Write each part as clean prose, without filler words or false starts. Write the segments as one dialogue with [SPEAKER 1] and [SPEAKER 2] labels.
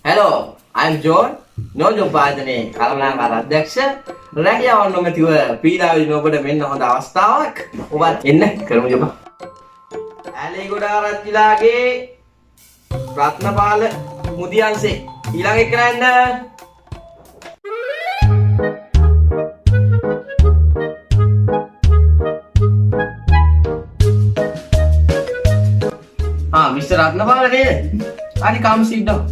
[SPEAKER 1] Hello, I'm John. Nojo පාදනේ කළමනාකාර අධ්‍යක්ෂ රැකියාවන් නොමැතිව පීඩාවෙන් ඔබට මෙන්න හොඳ අවස්ථාවක්. ඔබත් එන්න කරමු ජොබ. ඇලේගොඩ ආරච්චිලාගේ රත්නපාල මුදියන්සේ ඊළඟ එක නෑන්න. Mr. Ratnapala nේද? Hadi come sit down.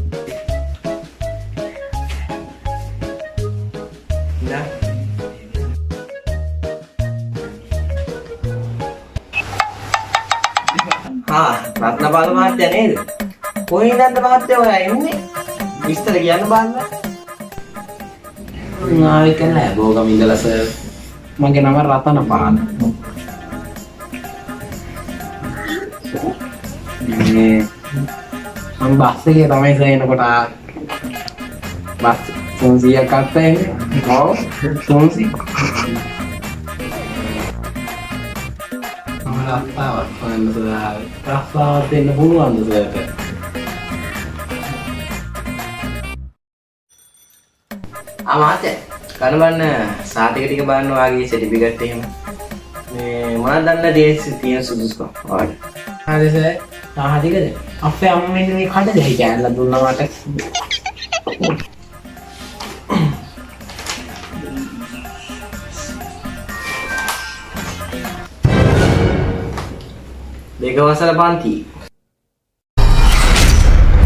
[SPEAKER 1] Ratnapala මහත්තයා නේද? කොහේ ඉඳන්ද මහත්තයා ඔයා එන්නේ? විස්තර කියන්න බලන්න.
[SPEAKER 2] ආවේ කන්නේ බෝගම ඉඳලා සර්. මගේ නම රතනපාල. මම බස් එකේ තමයි සර් එනකොට බස් 300ක් අත්තේ. ඔව් 300. රස්තාවක් හොයන්න සර්. රස්තාවක් දෙන්න පුළුවන්ද සර්?
[SPEAKER 1] මහත්තයා කනබන්න සාතික ටික බලන්න වාගේ සර්ටිෆිකට් එහෙම මේ මොනවද දන්න තියෙන සුදුසුකම් ඔයාලට.
[SPEAKER 2] හරි සර්. තාහදිකද? අපේ අම්මෙන් මේ කඩ දෙහි කෑල්ල දුන්නා මට.
[SPEAKER 1] දෙක වසර පන්ති.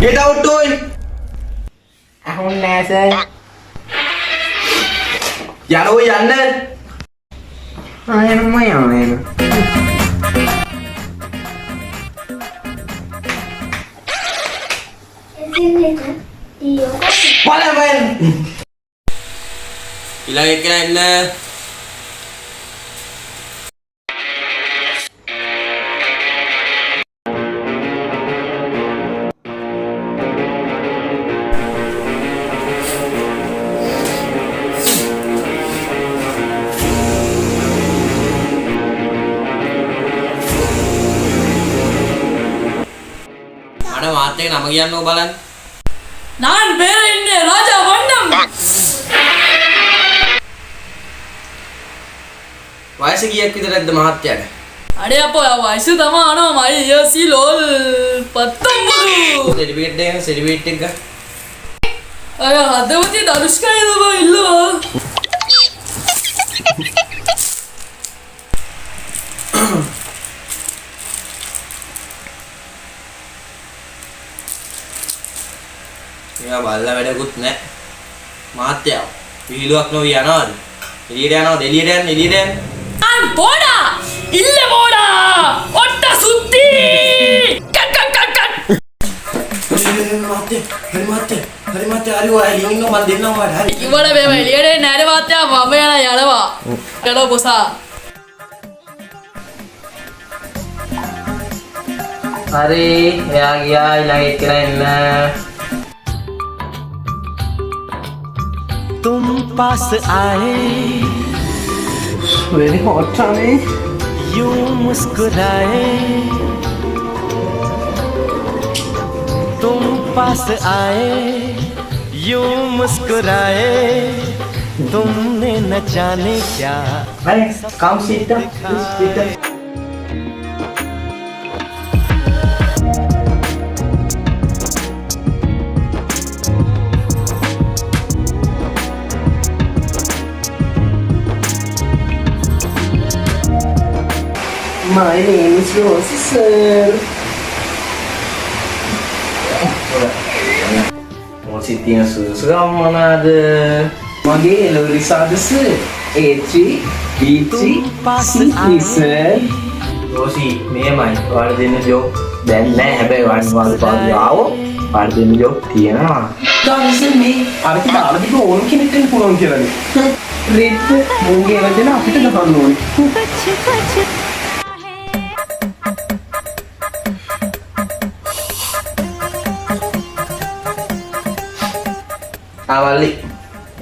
[SPEAKER 1] Get out toy.
[SPEAKER 2] අහුන්නේ නෑ සර්.
[SPEAKER 1] යනෝ යන්න.
[SPEAKER 2] ආයෙම යන්න.
[SPEAKER 1] Palaman. ඊළඟ එක නෑ. අර මාත් එක නම කියන්නකෝ බලන්න.
[SPEAKER 3] நான் பேர என்ன ராஜா வண்ணம்.
[SPEAKER 1] වයස කීයක් විතරද මහත්තයාට?
[SPEAKER 3] අඩේ අපෝ වයස තමයි අනවා මයි යසි ලෝල් 19.
[SPEAKER 1] සර්ටිෆිකේට් එක සර්ටිෆිකේට් එක ගන්න.
[SPEAKER 3] අය හදවතේ දනුෂ්කයි තමයි ඉල්ලුවා. මේවා බල්ලා වැඩකුත් නැහැ. මහත්තයා විහිළුවක් නොවි යනවාද? එළියට යනවාද? එළියට යන්න එළියට යන්න. நான் போடா இல்ல போடா ஒட்ட சுத்தி கட் கட் கட் கட்.
[SPEAKER 1] හරි මහත්තයා හරි ඔයා එළියෙන් ඉන්නව මම දෙන්නම් ඔයාට හරි.
[SPEAKER 3] ඉවල මේ එළියට නෑර මාත්‍යා මම යනවා. ගලෝ බොසා.
[SPEAKER 1] හරි එයා ගියා ඊළඟ එක එන්න.
[SPEAKER 4] तुम पास आए
[SPEAKER 2] වෙරි හොට්ටනේ.
[SPEAKER 4] यूं मुस्कुराए तुम पास आए यूं मुस्कुराए तुमने न जाने क्या
[SPEAKER 1] Hey, come sit down. Please sit down.
[SPEAKER 2] My name is Rosie sir.
[SPEAKER 1] මොකද තියෙන සුදුසුකම් මොනවාද?
[SPEAKER 2] මගේ එළවලු සාදස A3 B3 C3 sir.
[SPEAKER 1] Rosie මේමයි ඔයාලට දෙන්න ජොබ් දැන් නෑ හැබැයි ඔයාලට පාඩු ආවෝ ඔයාලට දෙන්න ජොබ් තියෙනවා.
[SPEAKER 2] ඩාන්සර් මේ අර දාලා දීපු ඕන කෙනෙක් වෙන්න පුළුවන් කියලානේ. රෙඩ් මොන්ගේ වදන අපිට ගහන්න ඕනේ.
[SPEAKER 1] ආවල්ලි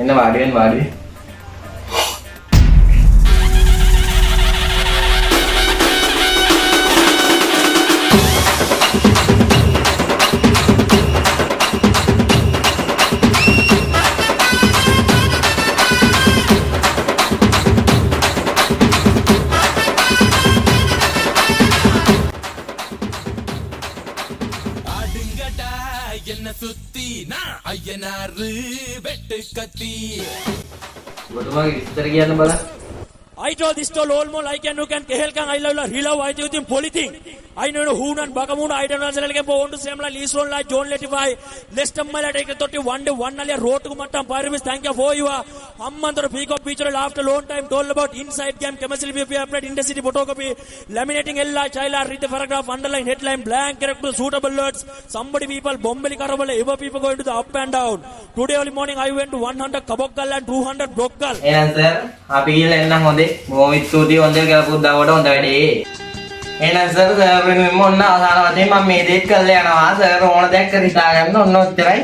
[SPEAKER 1] එන්න වාඩි වෙන්න වාඩි වෙන්න. ඔබතුමාගේ විස්තර කියන්න බලන්න.
[SPEAKER 5] I told this to Lolmol, I can look and Kehelkan, I love Hilo, I do him polything. I know who and Bakamuna, I don't know, I to Samla, Lison, like John Letify, Lestam Mala, take a 31 day, one day, road to Matam Pyramis, thank you for you. Amman, peak of picture after a long time, told about inside game, chemistry, applied intensity photography, laminating Ella, Chila, read the paragraph, underline, headline, blank, character, suitable words, somebody people, Bombay Karabala, ever people going to the up and down. Today early morning, I went to 100 Kabokal and 200 Brokkal.
[SPEAKER 1] එහෙනම් sir අපි ගිහලා එන්නම් හොඳේ. බොහොම ස්තුතියි හොඳ කරපු උදව්වට හොඳ වැඩේ. එහෙනම් සර් වෙනුවෙන් මොන්න අවසාන වශයෙන් මම මේ දේත් කරලා යනවා. සර් ඕන දෙයක් හිතා ගන්න ඔන්න ඔච්චරයි.